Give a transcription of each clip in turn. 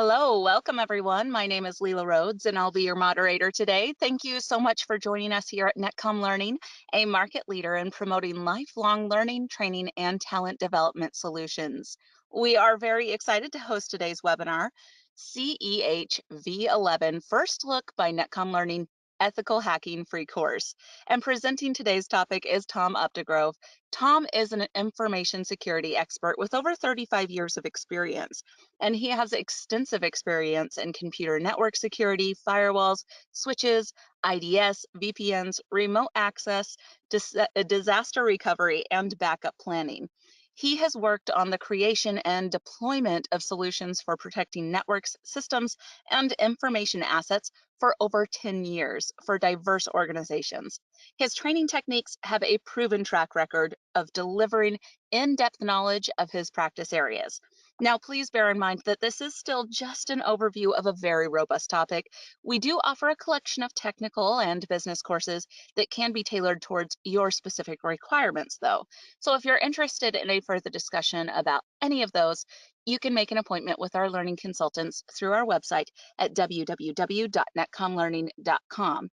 Hello, welcome everyone. My name is Leela Rhodes and I'll be your moderator today. Thank you so much for joining us here at NetCom Learning, a market leader in promoting lifelong learning, training, and talent development solutions. We are very excited to host today's webinar, CEH V11 First Look by NetCom Learning Ethical Hacking Free Course. And presenting today's topic is Tom Updegrove. Tom is an information security expert with over 35 years of experience, and he has extensive experience in computer network security, firewalls, switches, IDS, VPNs, remote access, disaster recovery, and backup planning. He has worked on the creation and deployment of solutions for protecting networks, systems, and information assets for over 10 years for diverse organizations. His training techniques have a proven track record of delivering in-depth knowledge of his practice areas. Now, please bear in mind that this is still just an overview of a very robust topic. We do offer a collection of technical and business courses that can be tailored towards your specific requirements, though. So if you're interested in a further discussion about any of those, you can make an appointment with our learning consultants through our website at www.netcomlearning.com.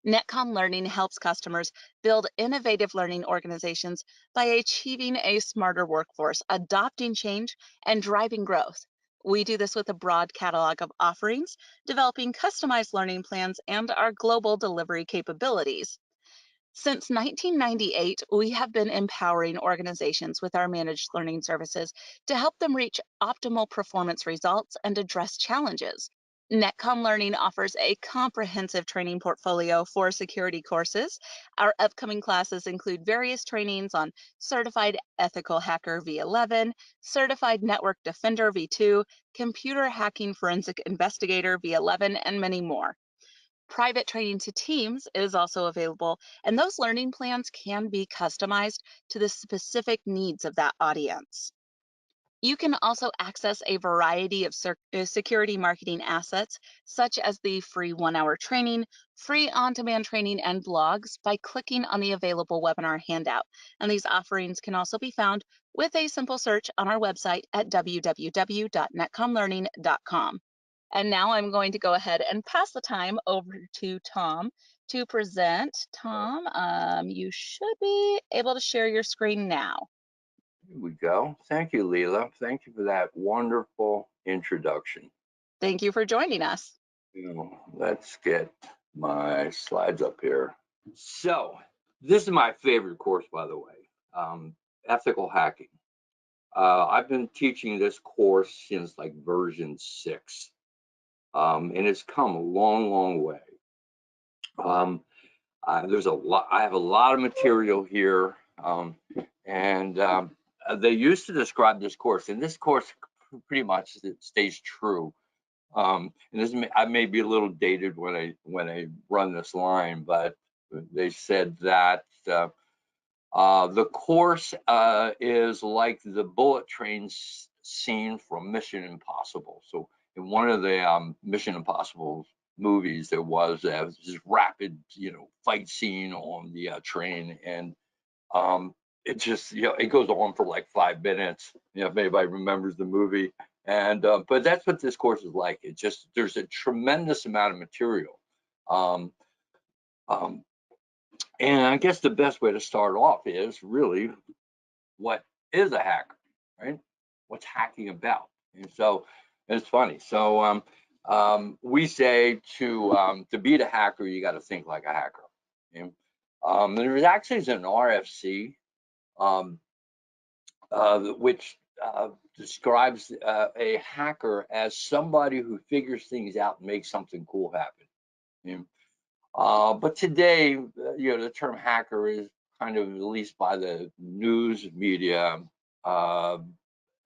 NetCom Learning helps customers build innovative learning organizations by achieving a smarter workforce, adopting change, and driving growth. We do this with a broad catalog of offerings, developing customized learning plans, and our global delivery capabilities. Since 1998, we have been empowering organizations with our managed learning services to help them reach optimal performance results and address challenges. NetCom Learning offers a comprehensive training portfolio for security courses. Our upcoming classes include various trainings on Certified Ethical Hacker V11, Certified Network Defender V2, Computer Hacking Forensic Investigator V11, and many more. Private training to teams is also available, and those learning plans can be customized to the specific needs of that audience. You can also access a variety of security marketing assets, such as the free 1-hour training, free on-demand training, and blogs by clicking on the available webinar handout. And these offerings can also be found with a simple search on our website at www.netcomlearning.com. And now I'm going to go ahead and pass the time over to Tom to present. Tom, you should be able to share your screen now. Here we go. Thank you, Leela. Thank you for that wonderful introduction. Thank you for joining us. Let's get my slides up here. So this is my favorite course, by the way, ethical hacking. I've been teaching this course since like version 6, and it's come a long, long way. There's a lot. I have a lot of material here, and they used to describe this course, and this course pretty much stays true. And I may be a little dated when I run this line, but they said that the course is like the bullet train scene from Mission Impossible. So in one of the Mission Impossible movies, there was this rapid, fight scene on the train, and it just, it goes on for like 5 minutes, if anybody remembers the movie. And but that's what this course is like. It just, there's a tremendous amount of material. And I guess the best way to start off is really, what is a hacker, right? What's hacking about? And so it's funny. So we say to beat a hacker, you got to think like a hacker. There actually is an RFC, which describes a hacker as somebody who figures things out and makes something cool happen. But today, the term hacker is kind of, at least by the news media,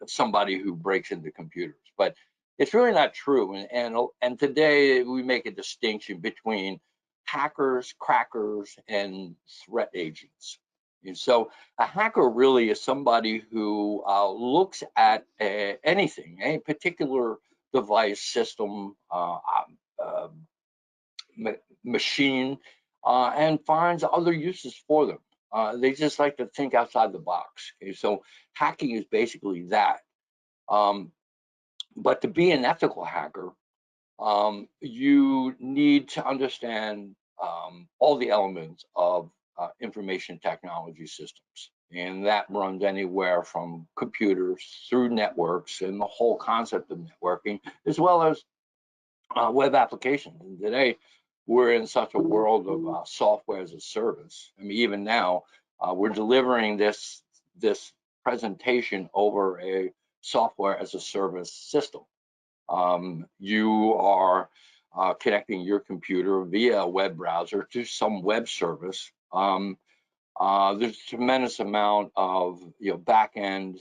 somebody who breaks into computers. But it's really not true. And today we make a distinction between hackers, crackers, and threat agents. And so a hacker really is somebody who looks at anything, any particular device, system, machine, and finds other uses for them. They just like to think outside the box. Okay? So hacking is basically that. But to be an ethical hacker, you need to understand all the elements of information technology systems. And that runs anywhere from computers through networks and the whole concept of networking, as well as web applications. And today, we're in such a world of software as a service. I mean, even now, we're delivering this presentation over a software as a service system. You are connecting your computer via a web browser to some web service. There's a tremendous amount of back-end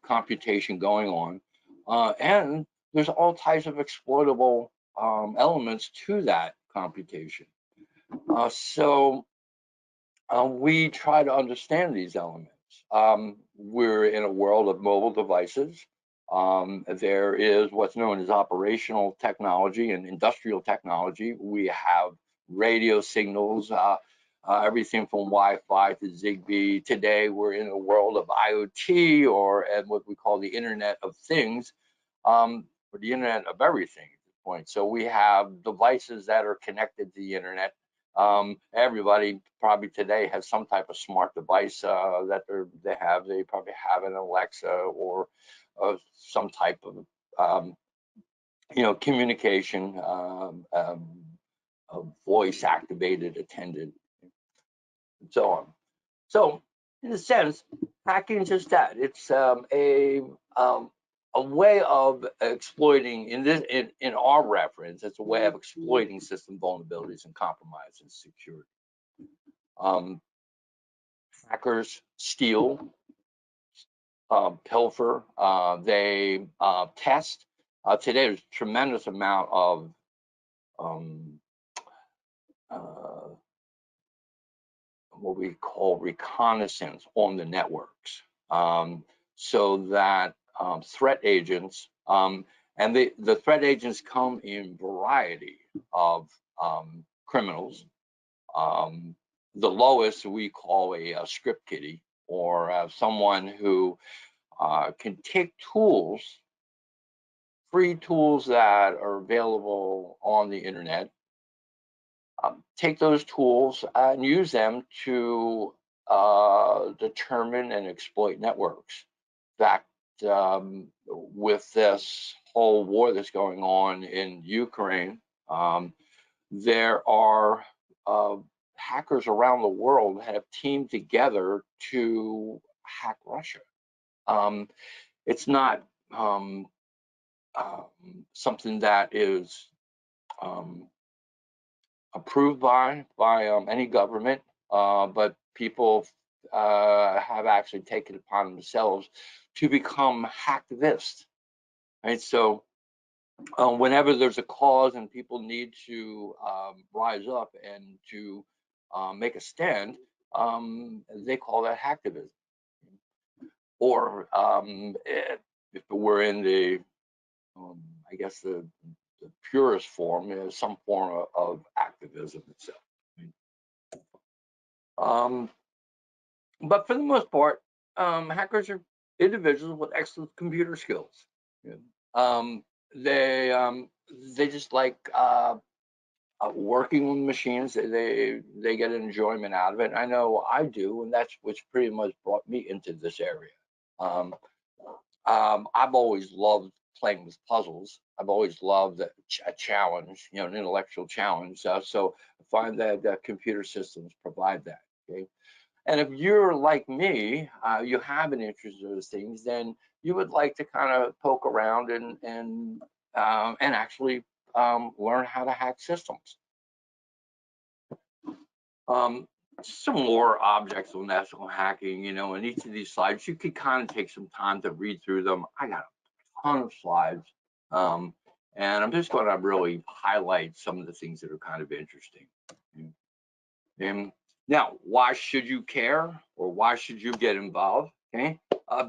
computation going on, and there's all types of exploitable elements to that computation. So we try to understand these elements. We're in a world of mobile devices. There is what's known as operational technology and industrial technology. We have radio signals, everything from Wi-Fi to Zigbee. Today, we're in a world of IoT, or what we call the Internet of Things, or the Internet of Everything at this point. So we have devices that are connected to the Internet. Everybody probably today has some type of smart device that they probably have an Alexa or some type of communication, voice activated attendant, and so on. So in a sense, hacking is just that. It's a way of exploiting, in our reference, it's a way of exploiting system vulnerabilities and compromising security. Hackers steal, pilfer, they test. Today, there's a tremendous amount of what we call reconnaissance on the networks, so that threat agents, and the threat agents come in variety of criminals. The lowest we call a script kiddie, or someone who can take tools, free tools that are available on the internet, take those tools and use them to determine and exploit networks. In fact, with this whole war that's going on in Ukraine, there are hackers around the world that have teamed together to hack Russia. It's not something that is approved by any government, but people have actually taken it upon themselves to become hacktivists, right? So whenever there's a cause and people need to rise up and to make a stand, they call that hacktivism. Or if we're in the, I guess the purest form, is some form of activism itself. But for the most part, hackers are individuals with excellent computer skills. They just like working with machines. They get an enjoyment out of it. I know I do, and that's what's pretty much brought me into this area. I've always loved playing with puzzles. I've always loved a challenge, an intellectual challenge. So I find that computer systems provide that. Okay, and if you're like me, you have an interest in those things, then you would like to kind of poke around and actually learn how to hack systems. Some more objects on ethical hacking, in each of these slides, you could kind of take some time to read through them. I got a ton of slides, and I'm just going to really highlight some of the things that are kind of interesting. And now, why should you care, or why should you get involved? Okay,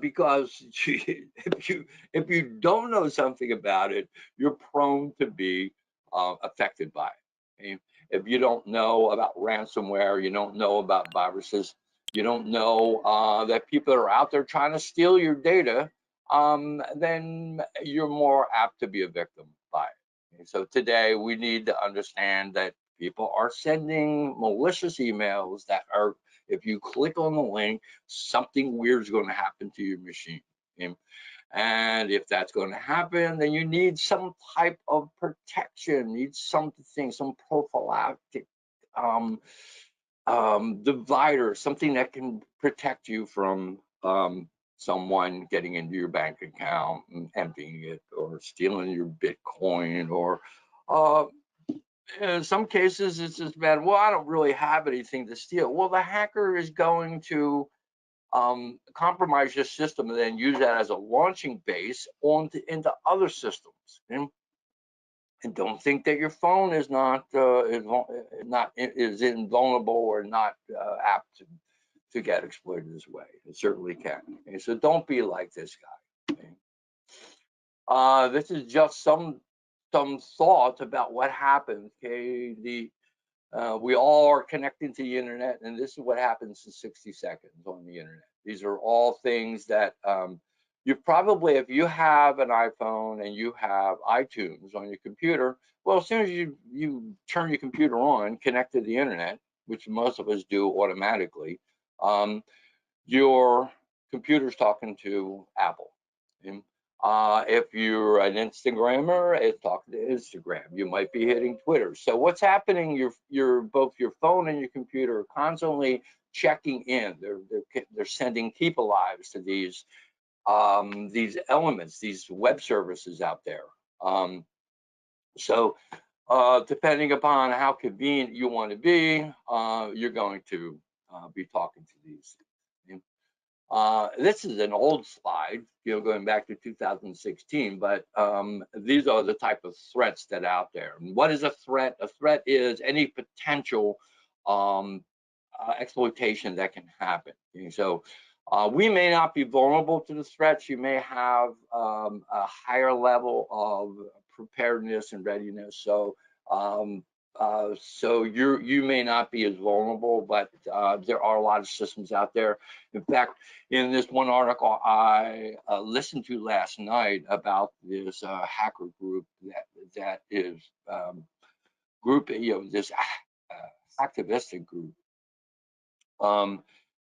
because if you don't know something about it, you're prone to be affected by it. Okay? If you don't know about ransomware, you don't know about viruses, you don't know that people are out there trying to steal your data, then you're more apt to be a victim by it. And so today we need to understand that people are sending malicious emails that are, if you click on the link, something weird is going to happen to your machine. And if that's going to happen, then you need some type of protection, need something, some prophylactic divider, something that can protect you from someone getting into your bank account and emptying it, or stealing your Bitcoin, or in some cases it's just bad. Well, I don't really have anything to steal. Well, the hacker is going to compromise your system and then use that as a launching base into other systems. And don't think that your phone is not invulnerable or not apt to get exploited this way. It certainly can. Okay? So don't be like this guy. Okay? This is just some thoughts about what happens. Okay, we all are connecting to the internet, and this is what happens in 60 seconds on the internet. These are all things that you probably, if you have an iPhone and you have iTunes on your computer, well, as soon as you turn your computer on, connect to the internet, which most of us do automatically, your computer's talking to Apple. Okay? If you're an Instagrammer, it's talking to Instagram. You might be hitting Twitter. So what's happening? Both your phone and your computer are constantly checking in. They're sending keep alives to these elements, these web services out there. So depending upon how convenient you want to be, you're going to be talking to these. Okay? This is an old slide, going back to 2016, but these are the type of threats that are out there. And what is a threat? A threat is any potential exploitation that can happen. Okay? So we may not be vulnerable to the threats. You may have a higher level of preparedness and readiness. So you may not be as vulnerable, but there are a lot of systems out there. In fact, in this one article I listened to last night about this hacker group that is this activistic group.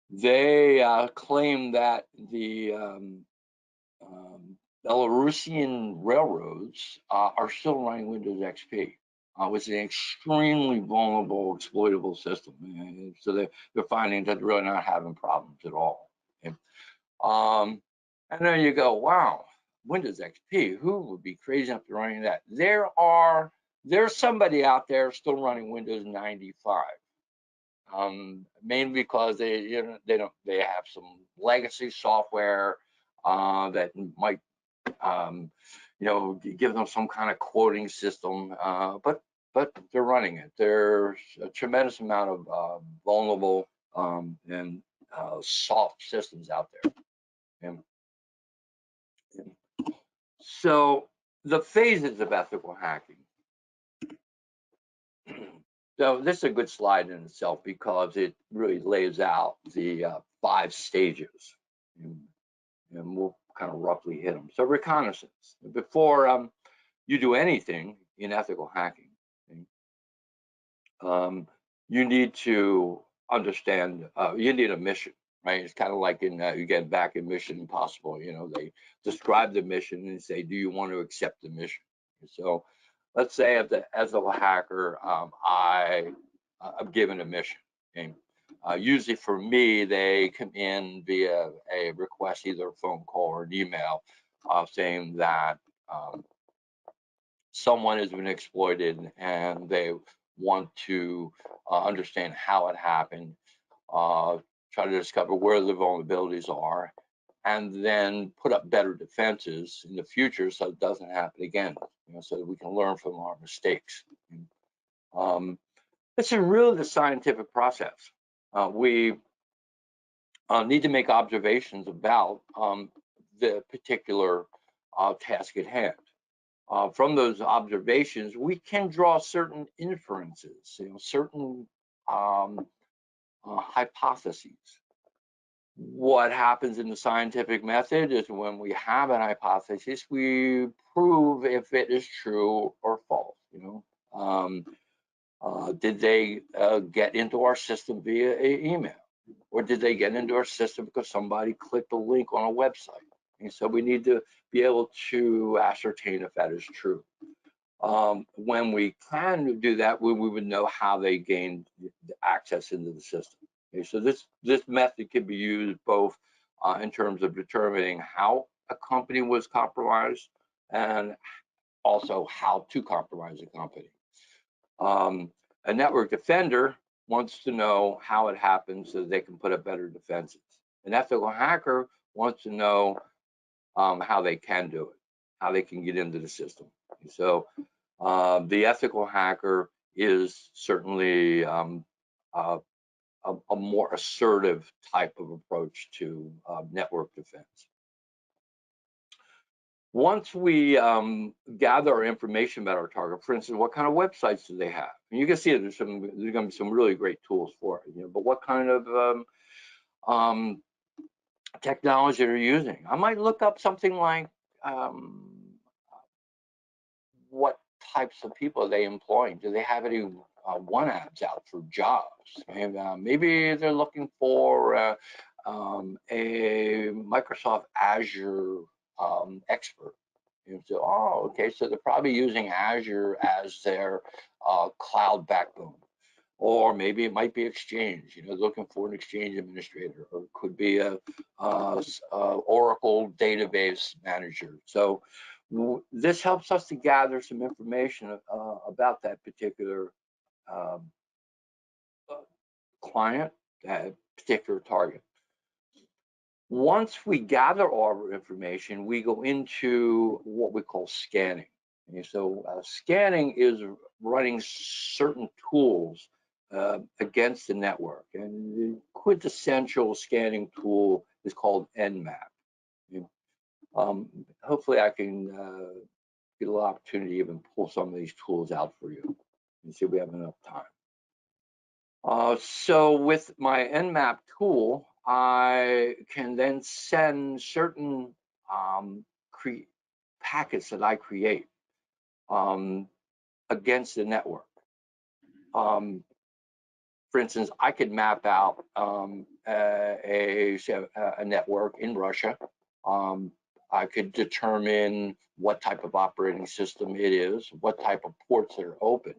They claim that the Belarusian railroads are still running Windows XP. Which is an extremely vulnerable, exploitable system. And so they're finding that they're really not having problems at all. Okay? And then you go, wow, Windows XP, who would be crazy enough to running that? There's somebody out there still running Windows 95. Mainly because they have some legacy software that might give them some kind of quoting system, but they're running it. There's a tremendous amount of vulnerable and soft systems out there. And so the phases of ethical hacking. So this is a good slide in itself because it really lays out the 5 stages. And we'll kind of roughly hit them. So reconnaissance. Before you do anything in ethical hacking, you need to understand, you need a mission, right? It's kind of like you get back in Mission Impossible, they describe the mission and say, do you want to accept the mission? So let's say as a hacker, I'm given a mission. Okay? Usually for me, they come in via a request, either a phone call or an email, saying that someone has been exploited and they want to understand how it happened, try to discover where the vulnerabilities are, and then put up better defenses in the future so it doesn't happen again, so that we can learn from our mistakes. This is really the scientific process. We need to make observations about the particular task at hand. From those observations, we can draw certain inferences, certain hypotheses. What happens in the scientific method is when we have an hypothesis, we prove if it is true or false. Did they get into our system via email? Or did they get into our system because somebody clicked a link on a website? And so we need to be able to ascertain if that is true. When we can do that, we would know how they gained access into the system. Okay, so this method can be used both in terms of determining how a company was compromised and also how to compromise a company. A network defender wants to know how it happens so they can put up better defenses. An ethical hacker wants to know how they can do it, how they can get into the system. So the ethical hacker is certainly a more assertive type of approach to network defense. Once we gather our information about our target, for instance, what kind of websites do they have? And you can see there's going to be some really great tools for it. But what kind of technology they're using? I might look up something like what types of people are they employing? Do they have any one-ads out for jobs? And maybe they're looking for a Microsoft Azure expert. So, oh, okay, so they're probably using Azure as their cloud backbone. Or maybe it might be Exchange, looking for an Exchange administrator, or it could be a Oracle database manager. So this helps us to gather some information about that particular client, that particular target. Once we gather all our information, we go into what we call scanning. And so scanning is running certain tools against the network. And the quintessential scanning tool is called Nmap. Hopefully I can get a little opportunity to even pull some of these tools out for you and see if we have enough time. So with my Nmap tool, I can then send certain packets that I create against the network. For instance, I could map out a network in Russia. I could determine what type of operating system it is, what type of ports that are open.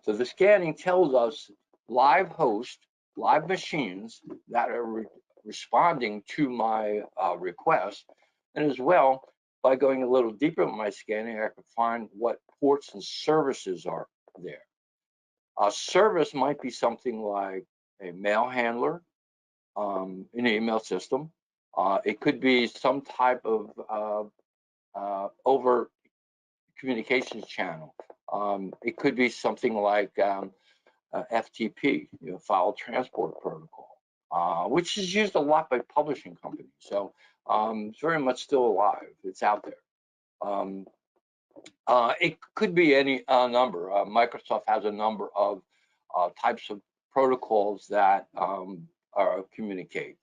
So the scanning tells us live hosts, live machines that are responding to my request. And as well, by going a little deeper with my scanning, I can find what ports and services are there. A service might be something like a mail handler, an email system. It could be some type of over communications channel. It could be something like FTP, file transport protocol, which is used a lot by publishing companies. So it's very much still alive. It's out there. It could be any number. Microsoft has a number of types of protocols that communicate.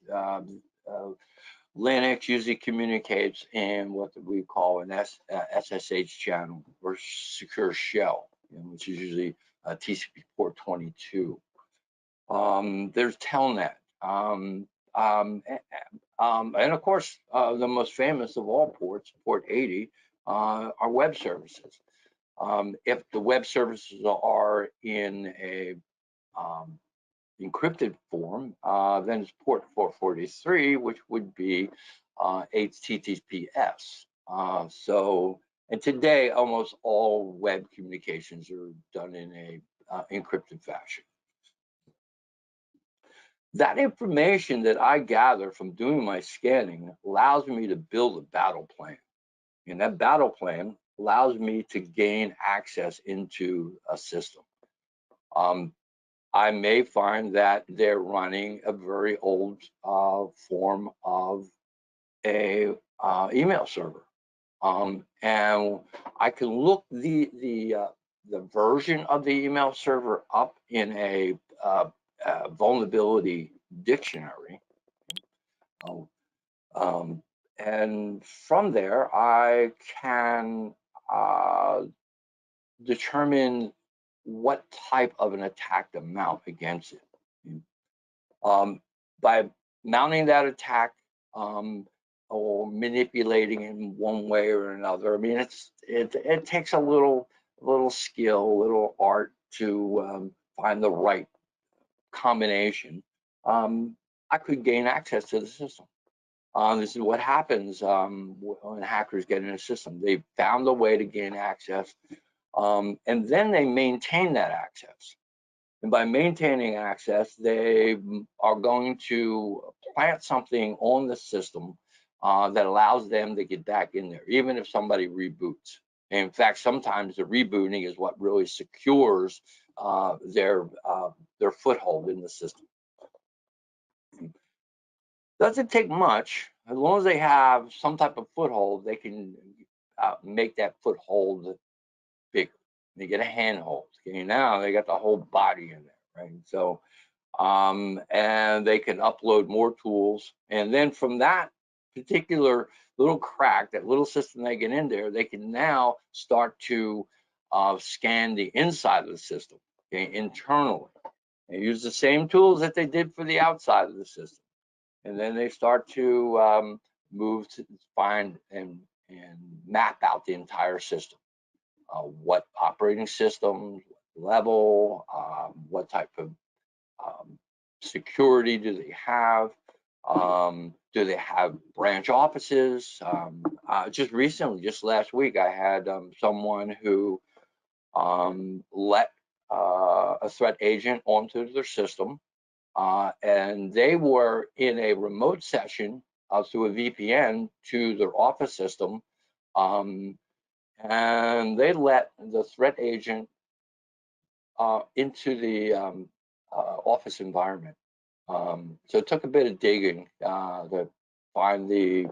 Linux usually communicates in what we call an SSH channel or secure shell, which is usually TCP port 22. There's Telnet. And of course, the most famous of all ports, port 80, are web services. If the web services are in a encrypted form, then it's port 443, which would be HTTPS. And today, almost all web communications are done in a encrypted fashion. That information that I gather from doing my scanning allows me to build a battle plan. And that battle plan allows me to gain access into a system. I may find that they're running a very old form of a email server. And I can look the version of the email server up in a vulnerability dictionary. Oh, and from there, I can determine what type of an attack to mount against it. By mounting that attack or manipulating it in one way or another, I mean, it takes a little skill, a little art to find the right combination. I could gain access to the system. This is what happens when hackers get in a system. They found a way to gain access, and then they maintain that access. And by maintaining access, they are going to plant something on the system that allows them to get back in there, even if somebody reboots. And in fact, sometimes the rebooting is what really secures their foothold in the system. Doesn't take much. As long as they have some type of foothold, they can make that foothold bigger. They get a handhold. Okay, now they got the whole body in there, right? So, and they can upload more tools. And then from that particular little crack, that little system they get in there, they can now start to scan the inside of the system, okay, internally. They use the same tools that they did for the outside of the system. And then they start to move to find and map out the entire system. What operating systems, level, what type of security do they have? Do they have branch offices? Just recently, just last week, I had someone who let a threat agent onto their system, and they were in a remote session through a VPN to their office system, and they let the threat agent into the office environment. So it took a bit of digging to find the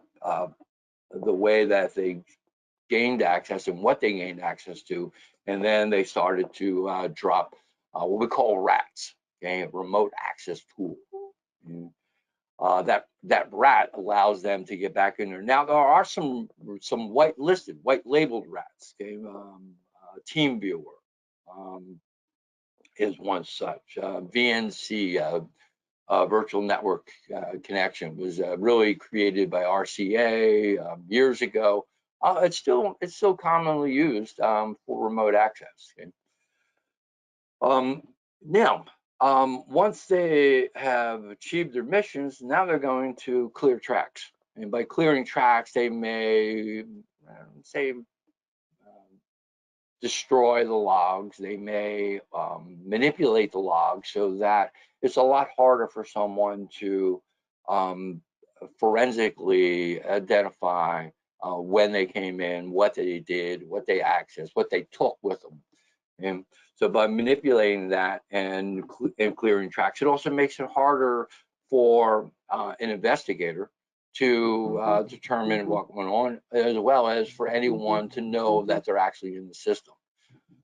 way that they gained access and what they gained access to, and then they started to drop what we call RATs, okay, a remote access tool. And, that RAT allows them to get back in there. Now there are some white labeled RATs. Okay, TeamViewer is one such. VNC, virtual network connection, was really created by RCA years ago. It's still commonly used for remote access. Okay? Now, once they have achieved their missions, now they're going to clear tracks. And by clearing tracks, they may say destroy the logs. They may manipulate the logs so that it's a lot harder for someone to forensically identify when they came in, what they did, what they accessed, what they took with them. And so by manipulating that and clearing tracks, it also makes it harder for an investigator to determine what went on, as well as for anyone to know that they're actually in the system.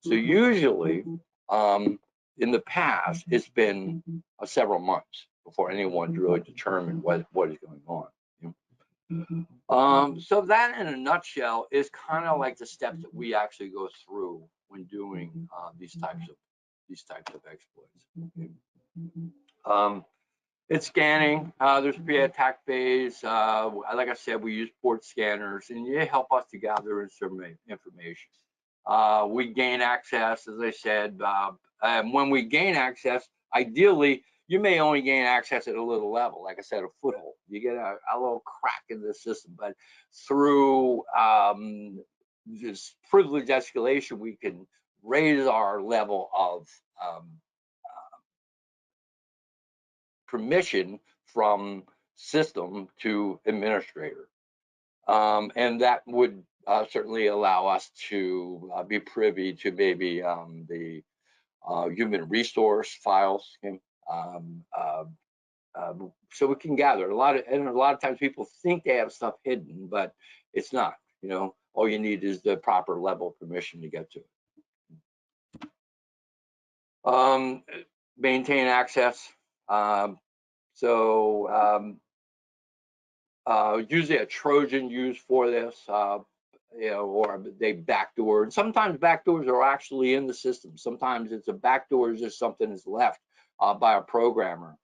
So usually, in the past, it's been several months before anyone's really determined what is going on. So that, in a nutshell, is kind of like the steps that we actually go through when doing these types of exploits. It's scanning. There's pre-attack phase. Like I said, we use port scanners, and they help us to gather some information. We gain access, as I said. And when we gain access, ideally, you may only gain access at a little level, like I said, a foothold. You get a little crack in the system, but through this privilege escalation, we can raise our level of permission from system to administrator. And that would certainly allow us to be privy to maybe the human resource files. Okay? So we can gather a lot of times people think they have stuff hidden, but it's not. You know, all you need is the proper level of permission to get to it. Maintain access. usually a Trojan used for this, or they backdoor. And sometimes backdoors are actually in the system. Sometimes it's a backdoor is just something that's left by a programmer.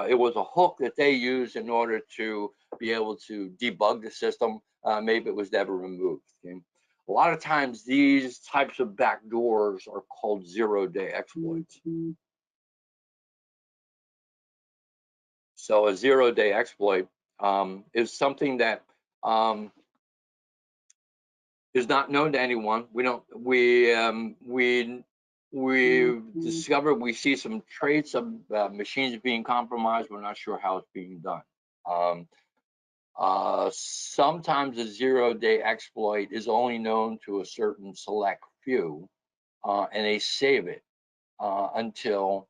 It was a hook that they used in order to be able to debug the system. Maybe it was never removed. Okay? A lot of times these types of backdoors are called zero-day exploits. So a zero-day exploit is something that is not known to anyone. We discovered we see some traits of machines being compromised. We're not sure how it's being done. Sometimes a zero-day exploit is only known to a certain select few, and they save it until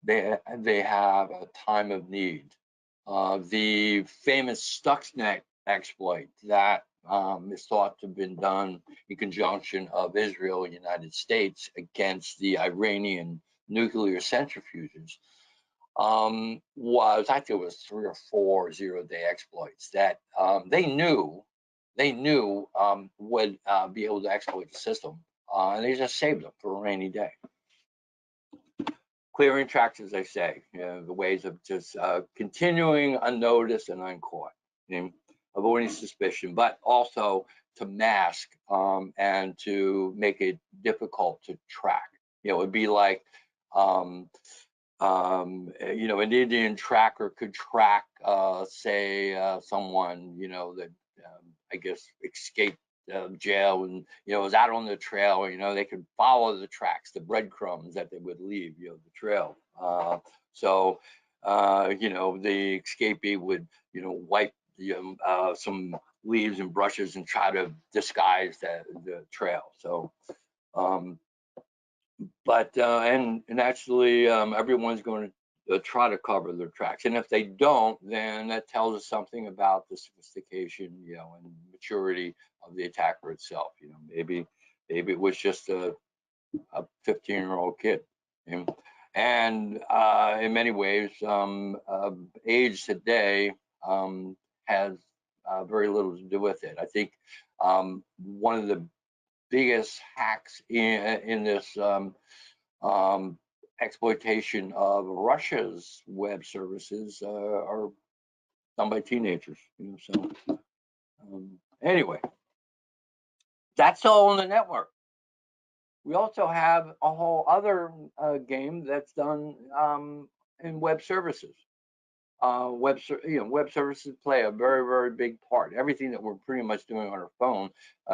they have a time of need. The famous Stuxnet exploit that is thought to have been done in conjunction of Israel and United States against the Iranian nuclear centrifuges was, I think it was 3 or 4 zero-day exploits that they knew would be able to exploit the system, and they just saved them for a rainy day. Clearing tracks, as I say, the ways of just continuing unnoticed and uncaught, avoiding suspicion, but also to mask and to make it difficult to track. It'd be like, an Indian tracker could track, say, someone, that I guess escaped jail and was out on the trail. They could follow the tracks, the breadcrumbs that they would leave, the trail. So the escapee would wipe some leaves and brushes and try to disguise the trail. So and actually everyone's going to try to cover their tracks, and if they don't, then that tells us something about the sophistication and maturity of the attacker itself. Maybe it was just a 15-year-old kid. And in many ways age today has very little to do with it. I think one of the biggest hacks in this exploitation of Russia's web services are done by teenagers. So anyway, that's all on the network. We also have a whole other game that's done in web services. Web services play a very, very big part. Everything that we're pretty much doing on our phone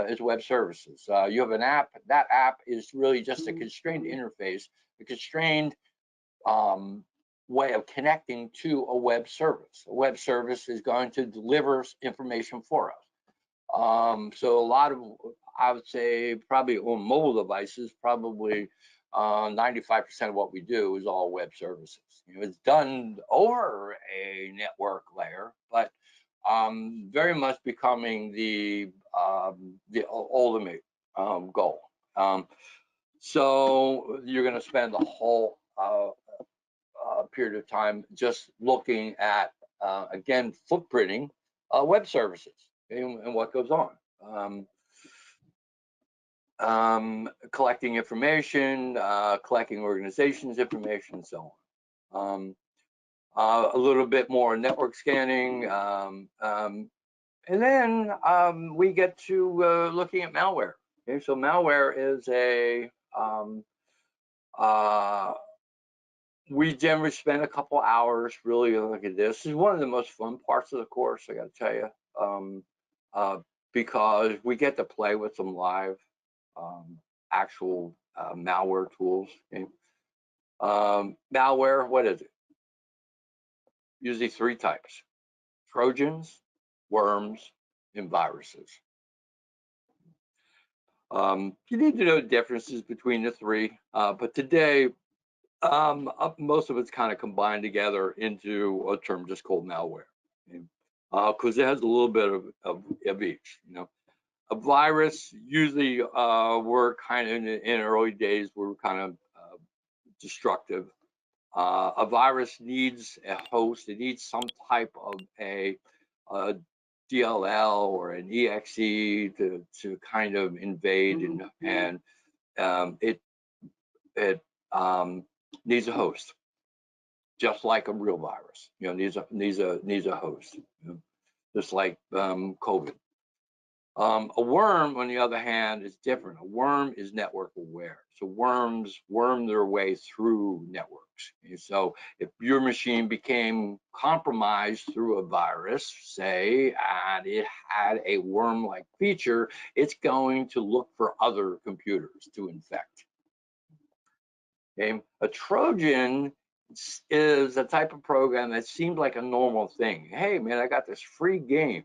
is web services. You have an app. That app is really just a constrained interface, a constrained way of connecting to a web service. A web service is going to deliver information for us. So a lot of, I would say, probably on mobile devices, probably 95% of what we do is all web services. It's done over a network layer, but very much becoming the ultimate goal. So you're going to spend the whole period of time just looking at, again, footprinting web services and what goes on. Collecting information, collecting organizations' information, and so on. A little bit more network scanning, and then we get to looking at malware. Okay, so malware is we generally spend a couple hours really looking at this. This is one of the most fun parts of the course, I got to tell you, because we get to play with some live actual malware tools. Okay? Malware, what is it? Usually 3 types: Trojans, worms, and viruses. You need to know the differences between the 3, but today most of it's kind of combined together into a term just called malware, because it has a little bit of each. A virus usually we're kind of in early days we're kind of destructive. A virus needs a host. It needs some type of a DLL or an EXE to kind of invade, and it needs a host, just like a real virus. Needs a host, just like COVID. A worm, on the other hand, is different. A worm is network aware. So worms worm their way through networks. And so if your machine became compromised through a virus, say, and it had a worm-like feature, it's going to look for other computers to infect. Okay? A Trojan is a type of program that seemed like a normal thing. Hey, man, I got this free game,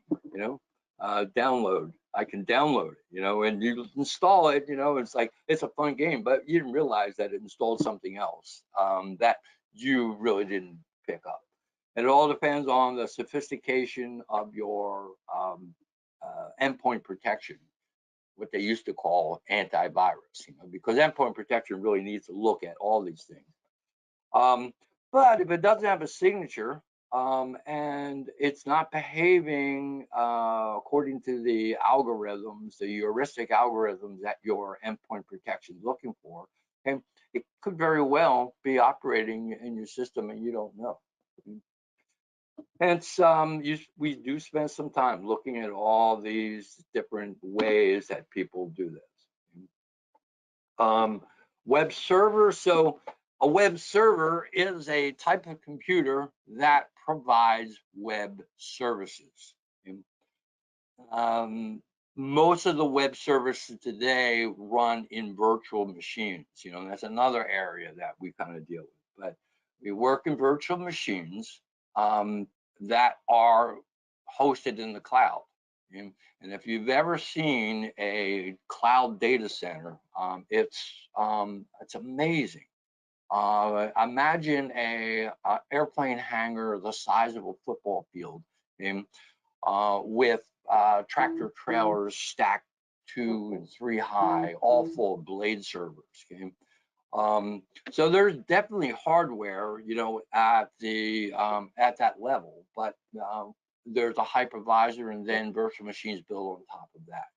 download. I can download it, and you install it, it's like, it's a fun game, but you didn't realize that it installed something else that you really didn't pick up. And it all depends on the sophistication of your endpoint protection, what they used to call antivirus, because endpoint protection really needs to look at all these things. But if it doesn't have a signature, and it's not behaving according to the algorithms, the heuristic algorithms that your endpoint protection is looking for, okay, it could very well be operating in your system and you don't know. Hence, we do spend some time looking at all these different ways that people do this. Web server. So a web server is a type of computer that provides web services. Most of the web services today run in virtual machines. That's another area that we kind of deal with. But we work in virtual machines that are hosted in the cloud. And if you've ever seen a cloud data center, it's amazing. Imagine a airplane hangar the size of a football field, with tractor trailers stacked 2 and 3 high, all full of blade servers. So there's definitely hardware, at that level, but there's a hypervisor and then virtual machines built on top of that.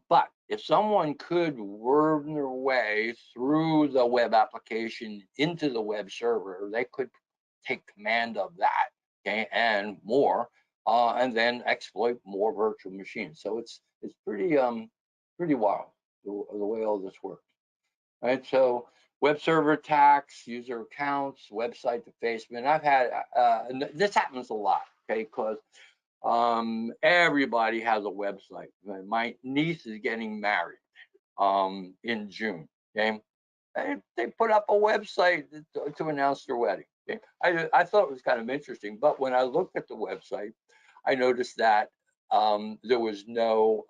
But if someone could worm their way through the web application into the web server, they could take command of that, okay, and more, and then exploit more virtual machines. So it's pretty wild the way all this works. Right, so web server attacks, user accounts, website defacement. I've had this happens a lot, okay, because everybody has a website. My niece is getting married in June. Okay, they put up a website to announce their wedding. Okay? I thought it was kind of interesting, but when I looked at the website, I noticed that there was no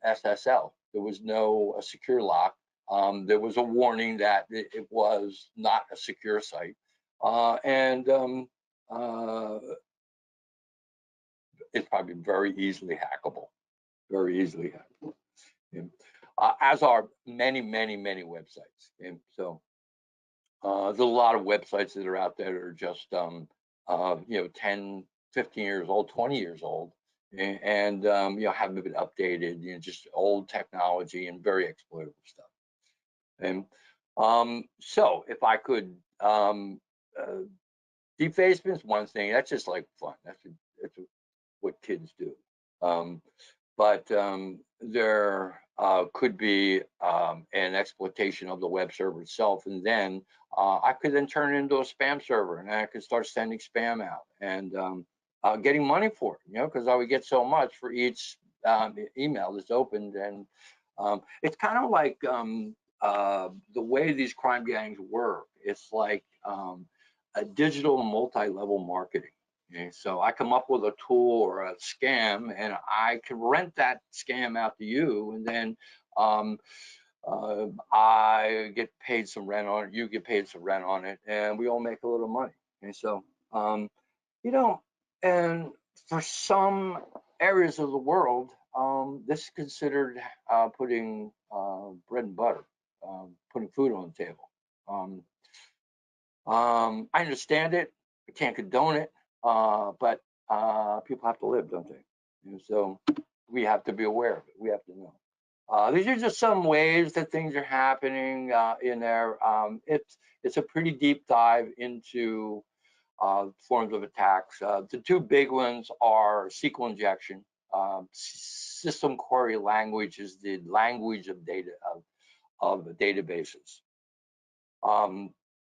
SSL, there was no secure lock. There was a warning that it was not a secure site, and it's probably very easily hackable, very easily hackable. As are many websites. So there's a lot of websites that are out there that are just 10, 15 years old, 20 years old, and haven't been updated. Just old technology and very exploitable stuff. And so if I could, defacement is one thing. That's just like fun. That's what kids do. But there could be an exploitation of the web server itself, and then I could then turn it into a spam server, and I could start sending spam out and getting money for it, because I would get so much for each email that's opened. And it's kind of like the way these crime gangs work. It's like a digital multi-level marketing. Okay, so I come up with a tool or a scam, and I can rent that scam out to you, and then I get paid some rent on it, you get paid some rent on it, and we all make a little money. And so, and for some areas of the world, this is considered putting bread and butter, putting food on the table. I understand it. I can't condone it, but people have to live, don't they? And so we have to be aware of it. We have to know. These are just some ways that things are happening in there. It's a pretty deep dive into forms of attacks. The two big ones are SQL injection. System query language is the language of data of the databases.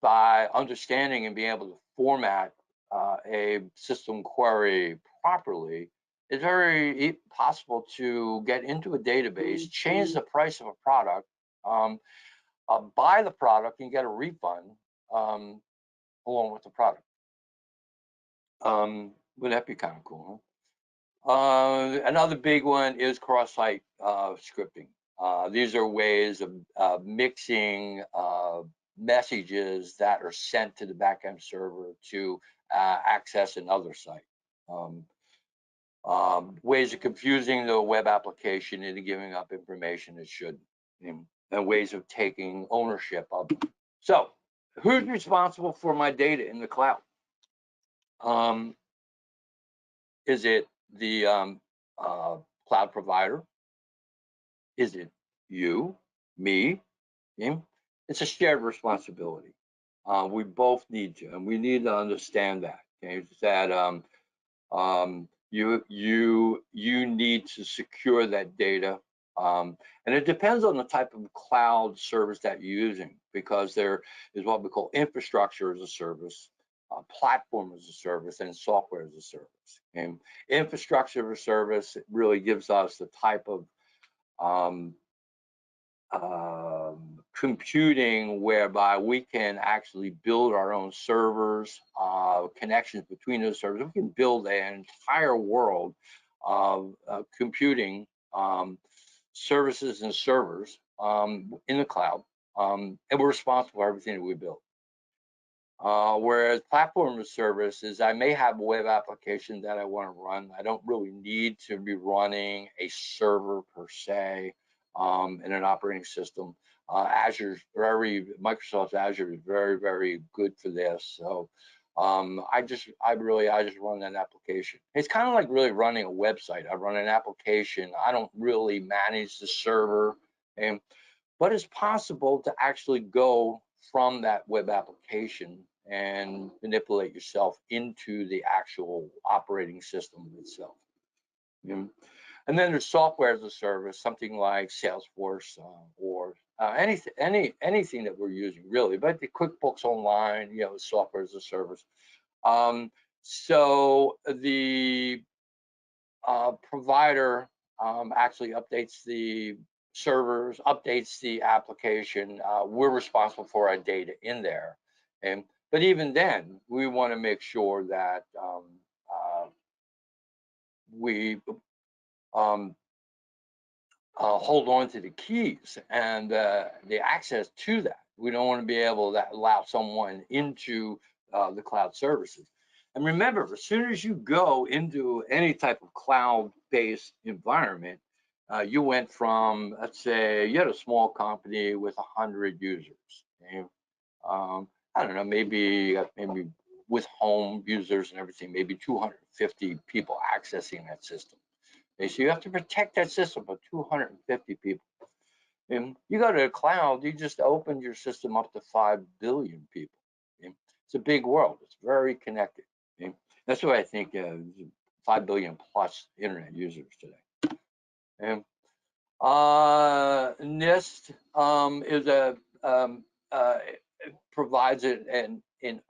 By understanding and being able to format a system query properly, it's very possible to get into a database, change the price of a product, buy the product and get a refund along with the product. Would that be kind of cool? Huh? Another big one is cross-site scripting. These are ways of mixing messages that are sent to the backend server to access another site. Ways of confusing the web application into giving up information it shouldn't, and ways of taking ownership of it. So, who's responsible for my data in the cloud? Is it the cloud provider? Is it you, me, him? It's a shared responsibility. We both need to, and we need to understand that. Okay, that you need to secure that data, and it depends on the type of cloud service that you're using, because there is what we call infrastructure as a service, platform as a service, and software as a service. And infrastructure as a service really gives us the type of computing whereby we can actually build our own servers, connections between those servers. We can build an entire world of computing services and servers in the cloud, and we're responsible for everything that we build. Whereas platform as a service is, I may have a web application that I want to run. I don't really need to be running a server per se in an operating system. Microsoft Azure is very, very good for this. So I just run that application. It's kind of like really running a website. I run an application. I don't really manage the server, but it's possible to actually go from that web application and manipulate yourself into the actual operating system itself. And then there's software as a service, something like Salesforce or anything that we're using really, but the QuickBooks Online, software as a service. So the provider actually updates the servers, updates the application. We're responsible for our data in there. But even then, we want to make sure that we hold on to the keys and the access to that. We don't want to be able to allow someone into the cloud services. And remember, as soon as you go into any type of cloud-based environment, you went from, let's say, you had a small company with 100 users. Okay? I don't know, maybe with home users and everything, maybe 250 people accessing that system. Okay, so you have to protect that system of 250 people. And you go to the cloud, you just opened your system up to 5 billion people. Okay? It's a big world. It's very connected. Okay? That's why I think 5 billion plus internet users today. And NIST is provides an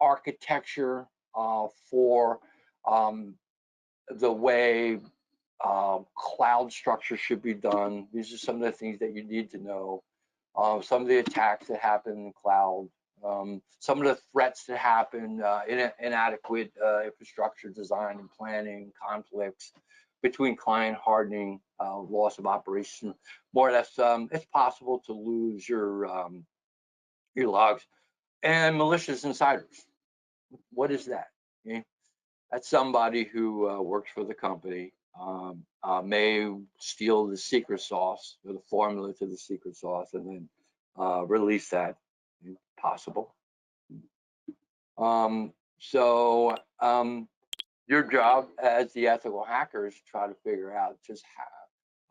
architecture for the way cloud structure should be done. These are some of the things that you need to know. Some of the attacks that happen in the cloud, some of the threats that happen, inadequate infrastructure design and planning, conflicts between client hardening, loss of operation. More or less, it's possible to lose your logs. And malicious insiders. What is that? Okay? That's somebody who works for the company, may steal the secret sauce or the formula to the secret sauce and then release that. Possible. Your job as the ethical hacker is to try to figure out just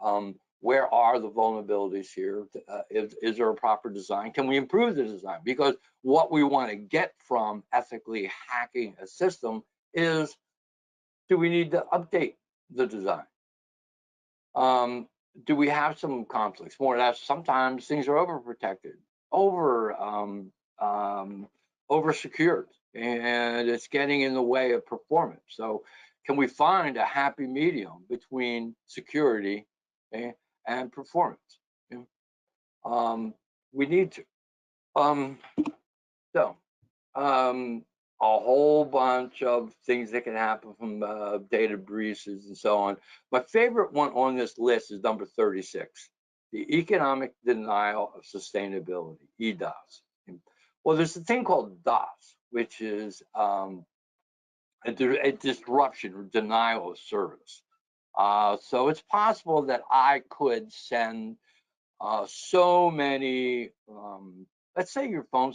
how, where are the vulnerabilities here? Is there a proper design? Can we improve the design? Because what we want to get from ethically hacking a system is, do we need to update the design? Do we have some conflicts? More or less, sometimes things are overprotected, over secured, and it's getting in the way of performance. So can we find a happy medium between security, okay, and performance? Okay? We need to. Um, so a whole bunch of things that can happen from data breaches and so on. My favorite one on this list is number 36, the economic denial of sustainability, EDOS. Well, there's a thing called DOS, which is a disruption or denial of service. So it's possible that I could send so many, let's say your phone,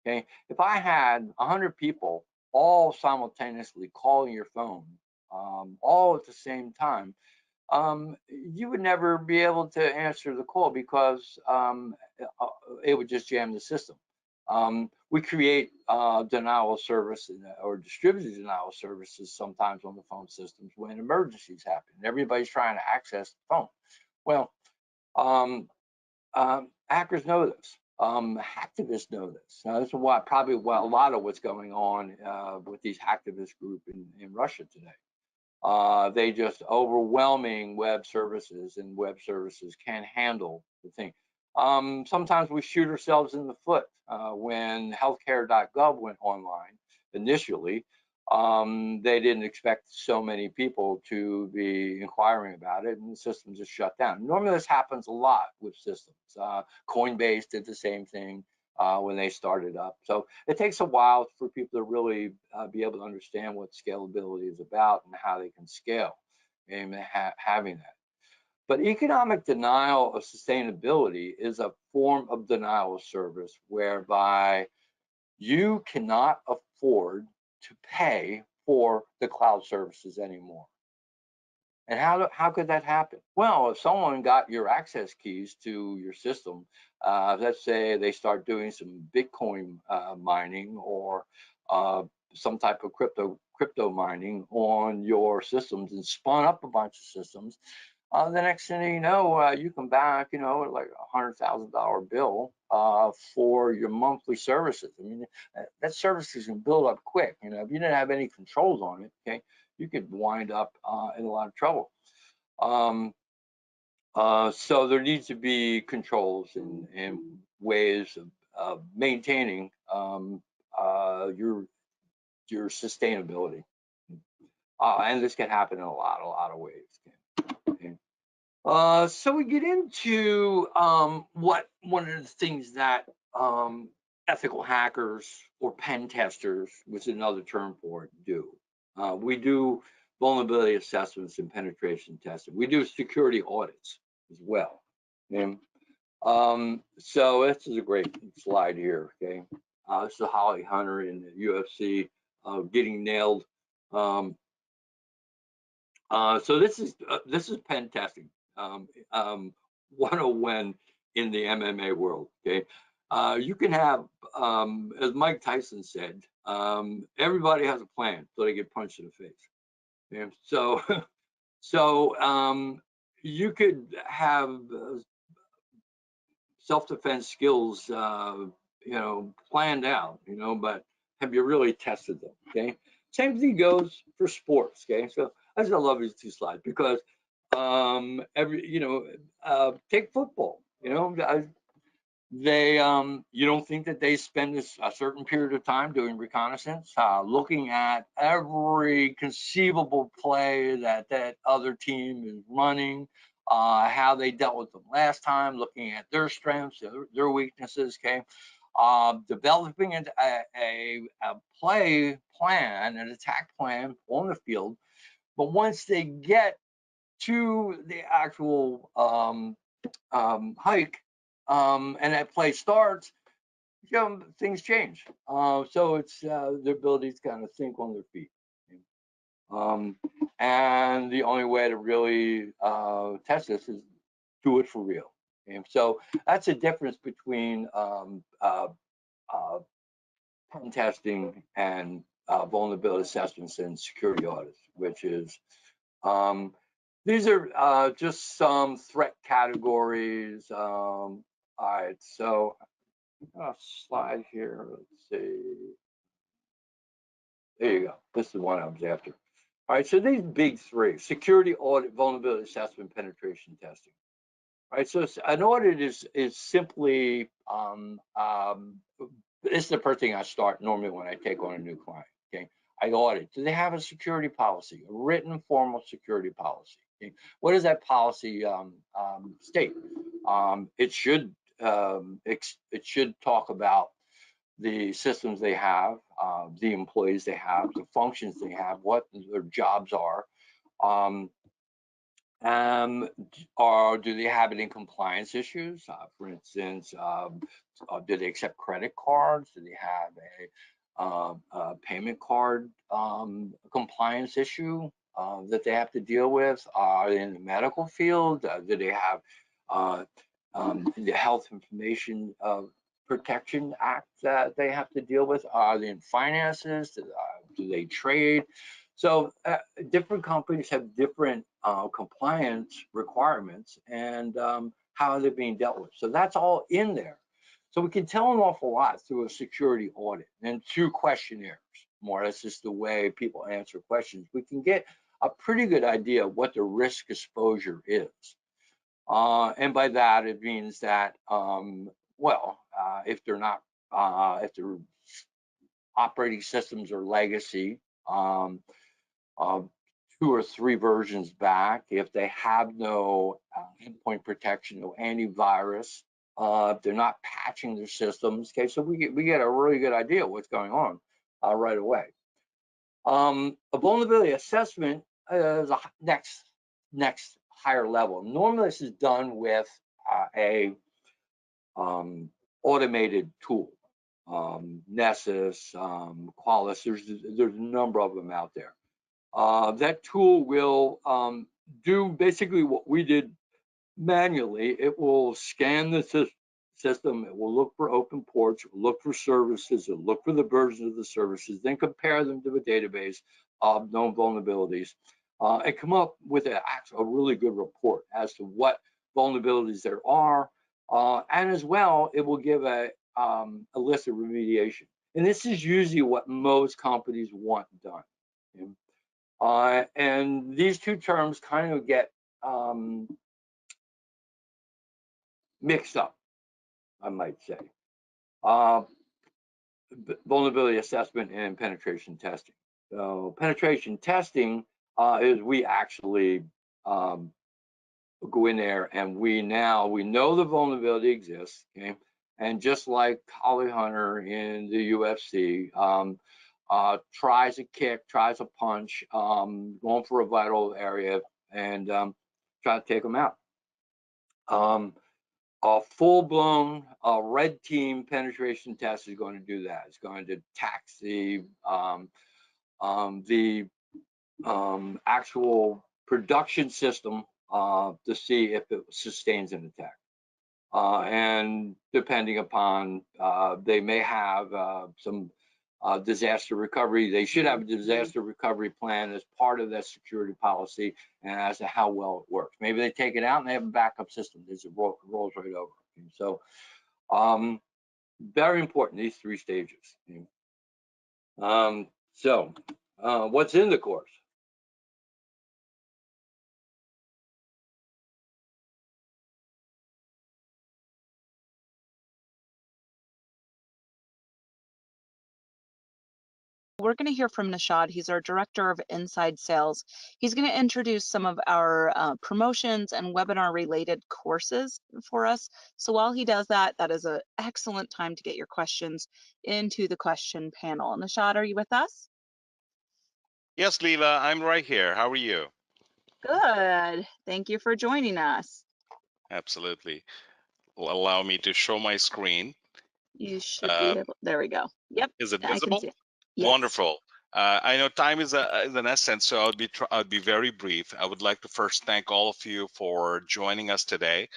okay? If I had 100 people all simultaneously calling your phone, all at the same time, you would never be able to answer the call because it would just jam the system. We create denial of service or distributed denial of services sometimes on the phone systems when emergencies happen and everybody's trying to access the phone. Well, hackers know this. Hacktivists know this. Now, this is probably a lot of what's going on with these hacktivist group in Russia today. They just overwhelming web services, and web services can't handle the thing. Sometimes we shoot ourselves in the foot. When healthcare.gov went online initially, they didn't expect so many people to be inquiring about it, and the system just shut down. Normally this happens a lot with systems. Coinbase did the same thing when they started up. So it takes a while for people to really be able to understand what scalability is about and how they can scale and having that. But economic denial of sustainability is a form of denial of service whereby you cannot afford to pay for the cloud services anymore. And how could that happen? Well, if someone got your access keys to your system, let's say they start doing some Bitcoin mining or some type of crypto mining on your systems and spun up a bunch of systems, the next thing you know, you come back, like $100,000 bill for your monthly services. I mean, that services can build up quick. If you didn't have any controls on it, okay, you could wind up in a lot of trouble. So there needs to be controls and ways of maintaining your sustainability. And this can happen in a lot of ways. Okay. So we get into what one of the things that ethical hackers or pen testers, which is another term for it, do. We do vulnerability assessments and penetration testing. We do security audits as well. Okay? So this is a great slide here. Okay, this is Holly Hunter in the UFC getting nailed. So this is pen testing 101 in the MMA world. Okay, you can have, as Mike Tyson said, everybody has a plan until they get punched in the face. Okay? So you could have self-defense skills, planned out, but have you really tested them? Okay, same thing goes for sports. Okay, so I just love these two slides because take football. They you don't think that they spend a certain period of time doing reconnaissance, looking at every conceivable play that other team is running, how they dealt with them last time, looking at their strengths, their weaknesses. Okay, developing a play plan, an attack plan on the field. But once they get to the actual hike, and that play starts, things change. So it's their ability to kind of think on their feet. And the only way to really test this is do it for real. And so that's the difference between pen testing and vulnerability assessments and security audits, which is these are just some threat categories. All right, so a slide here. Let's see. There you go. This is the one I was after. All right, so these big three: security audit, vulnerability assessment, penetration testing. All right, so an audit is simply this is the first thing I start normally when I take on a new client. Okay, I audit. Do they have a security policy, a written formal security policy? Okay? What does that policy state? It should talk about the systems they have, the employees they have, the functions they have, what their jobs are. Or do they have any compliance issues? For instance, do they accept credit cards? Do they have a payment card compliance issue that they have to deal with? Are they in the medical field? Do they have the Health Information Protection Act that they have to deal with? Are they in finances? Do they trade? So different companies have different compliance requirements and how they're being dealt with. So that's all in there. So we can tell an awful lot through a security audit and through questionnaires. More or less just the way people answer questions. We can get a pretty good idea of what the risk exposure is. And by that, it means that, if they're not, if their operating systems are legacy, 2 or 3 versions back, if they have no endpoint protection, no antivirus, if they're not patching their systems. Okay, so we get a really good idea of what's going on right away. A vulnerability assessment is a next higher level. Normally, this is done with a automated tool, Nessus, Qualys. There's a number of them out there. That tool will do basically what we did manually. It will scan the system. It will look for open ports, it will look for services, it will look for the versions of the services, then compare them to a database of known vulnerabilities, and come up with a really good report as to what vulnerabilities there are. And as well, it will give a list of remediation. And this is usually what most companies want done. Okay? And these two terms kind of get mixed up, I might say. Vulnerability assessment and penetration testing. So penetration testing is we actually go in there and we know the vulnerability exists, okay? And just like Holly Hunter in the UFC, tries a kick, tries a punch, going for a vital area, and try to take them out. A full-blown red team penetration test is going to do that. It's going to tax the actual production system to see if it sustains an attack. And depending upon, they may have some disaster recovery. They should have a disaster recovery plan as part of that security policy and as to how well it works. Maybe they take it out and they have a backup system. It rolls right over. And so very important, these 3 stages. What's in the course? We're going to hear from Nishad. He's our Director of Inside Sales. He's going to introduce some of our promotions and webinar-related courses for us. So while he does that, that is an excellent time to get your questions into the question panel. Nishad, are you with us? Yes, Leela, I'm right here. How are you? Good. Thank you for joining us. Absolutely. Allow me to show my screen. You should be able, there we go. Yep, Is it I can visible? see it. Yes. Wonderful. I know time is an essence, so I'll be very brief. I would like to first thank all of you for joining us today.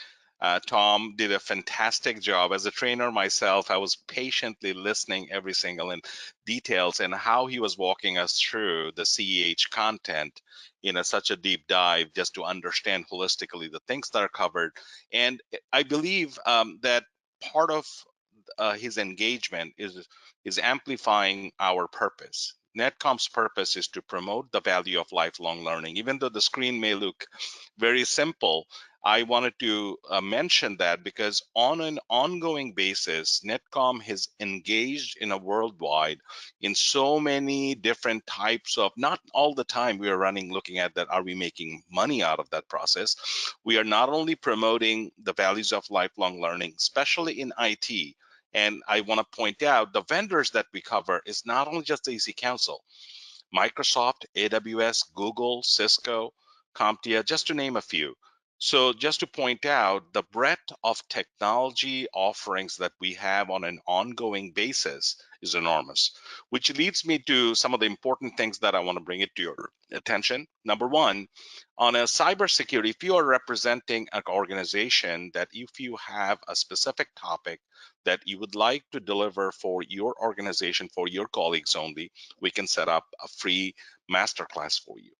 Tom did a fantastic job. As a trainer myself, I was patiently listening every single in details and how he was walking us through the CEH content in such a deep dive just to understand holistically the things that are covered. And I believe that part of his engagement is amplifying our purpose. NetCom's purpose is to promote the value of lifelong learning. Even though the screen may look very simple, I wanted to mention that because on an ongoing basis, NetCom has engaged in a worldwide in so many different types of, not all the time we are running looking at that, are we making money out of that process? We are not only promoting the values of lifelong learning, especially in IT, and I want to point out the vendors that we cover is not only just the EC Council, Microsoft, AWS, Google, Cisco, CompTIA, just to name a few. So just to point out the breadth of technology offerings that we have on an ongoing basis is enormous, which leads me to some of the important things that I want to bring it to your attention. Number one, on a cybersecurity, if you are representing an organization that if you have a specific topic that you would like to deliver for your organization, for your colleagues only, we can set up a free masterclass for you.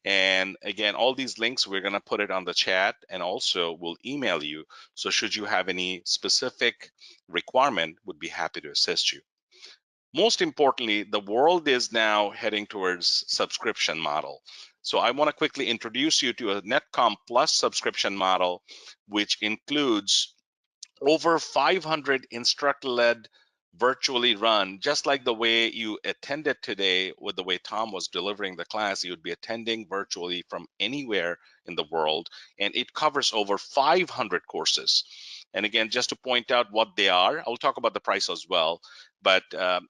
And again, all these links, we're going to put it on the chat, and also we'll email you. So should you have any specific requirement, would be happy to assist you. Most importantly, the world is now heading towards subscription model. So I want to quickly introduce you to a NetCom Plus subscription model, which includes over 500 instructor-led virtually run, just like the way you attended today with the way Tom was delivering the class. You would be attending virtually from anywhere in the world, and it covers over 500 courses. And again, just to point out what they are, I'll talk about the price as well, but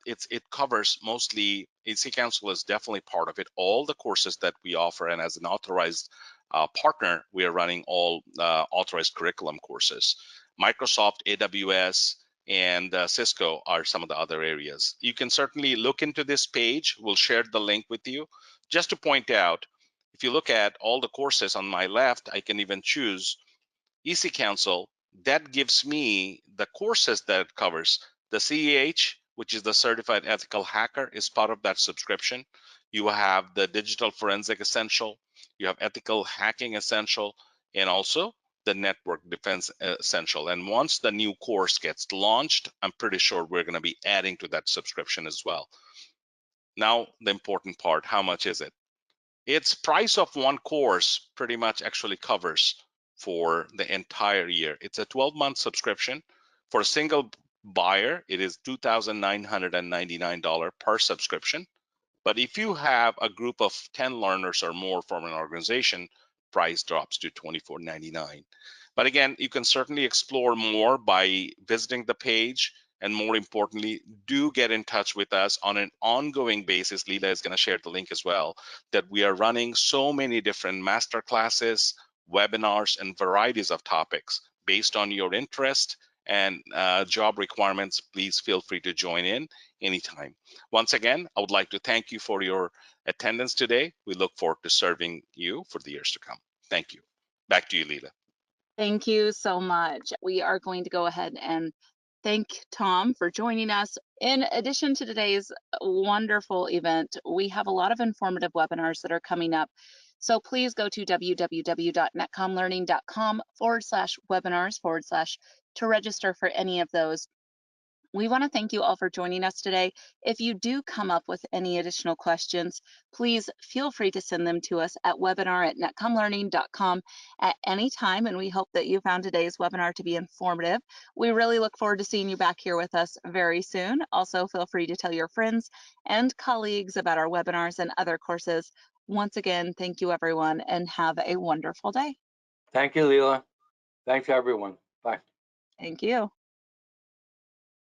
it covers mostly, AC Council is definitely part of it, all the courses that we offer, and as an authorized partner, we are running all authorized curriculum courses. Microsoft, AWS, and Cisco are some of the other areas. You can certainly look into this page. We'll share the link with you. Just to point out, if you look at all the courses on my left, I can even choose EC Council. That gives me the courses that it covers. The CEH, which is the Certified Ethical Hacker, is part of that subscription. You have the Digital Forensic Essential, you have Ethical Hacking Essential, and also the Network Defense Essential. And once the new course gets launched, I'm pretty sure we're going to be adding to that subscription as well. Now, the important part, how much is it? Its price of one course pretty much actually covers for the entire year. It's a 12-month subscription. For a single buyer, it is $2,999 per subscription. But if you have a group of 10 learners or more from an organization, price drops to $24.99. But again, you can certainly explore more by visiting the page. And more importantly, do get in touch with us on an ongoing basis. Leela is going to share the link as well, that we are running so many different master classes, webinars, and varieties of topics based on your interest and job requirements. Please feel free to join in anytime. Once again, I would like to thank you for your attendance today. We look forward to serving you for the years to come. Thank you. Back to you, Leela. Thank you so much. We are going to go ahead and thank Tom for joining us. In addition to today's wonderful event, we have a lot of informative webinars that are coming up. So please go to www.netcomlearning.com/webinars/ to register for any of those. We want to thank you all for joining us today. If you do come up with any additional questions, please feel free to send them to us at webinar@netcomlearning.com at any time, and we hope that you found today's webinar to be informative. We really look forward to seeing you back here with us very soon. Also, feel free to tell your friends and colleagues about our webinars and other courses. Once again, thank you, everyone, and have a wonderful day. Thank you, Leela. Thanks, everyone. Bye. Thank you.